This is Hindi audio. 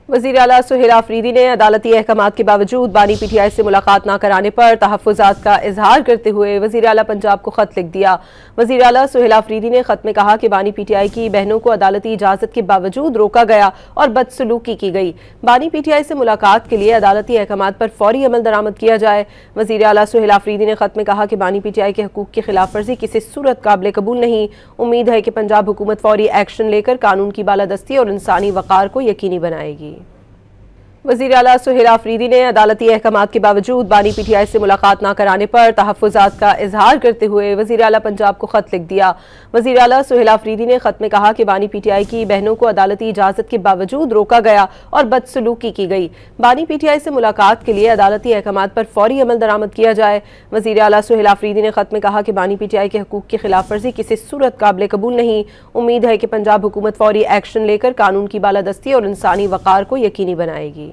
वज़ीर आला सुहेल आफरीदी ने अदालती अहकामात के बावजूद बानी पीटीआई से मुलाकात न कराने पर तहफ़्फ़ुज़ात का इजहार करते हुए वज़ीर आला पंजाब को ख़त लिख दिया। वज़ीर आला सुहेल आफरीदी ने ख़त में कहा कि बानी पीटीआई की बहनों को अदालती इजाज़त के बावजूद रोका गया और बदसलूकी की गई। बानी पीटीआई से मुलाकात के लिए अदालती अहकामात पर फौरी अमल दरामद किया जाए। वज़ीर आला सुहेल आफरीदी ने ख़त में कहा कि बानी पीटीआई के हकूक़ की खिलाफ वर्जी किसी सूरत काबिल कबूल नहीं। उम्मीद है कि पंजाब हुकूमत फौरी एक्शन लेकर कानून की बालादस्ती और इंसानी वक़ार को यकीनी बनाएगी। वज़ीर आला सुहेल आफरीदी ने अदालती अहकामात के बावजूद बानी पीटीआई से मुलाकात न कराने पर तहफ़्फ़ुज़ात का इजहार करते हुए वज़ीर आला पंजाब को ख़त लिख दिया। वज़ीर आला सुहेल आफरीदी ने ख़त में कहा कि बानी पीटीआई की बहनों को अदालती इजाज़त के बावजूद रोका गया और बदसलूकी की गई। बानी पीटीआई से मुलाकात के लिए अदालती अहकामात पर फौरी अमल दरामद किया जाए। वज़ीर आला सुहेल आफरीदी ने ख़त में कहा कि बानी पीटीआई के हकूक़ की खिलाफ वर्जी किसी सूरत काबिल कबूल नहीं। उम्मीद है कि पंजाब हुकूमत फौरी एक्शन लेकर कानून की बालादस्ती और इंसानी वक़ार को यकीनी बनाएगी।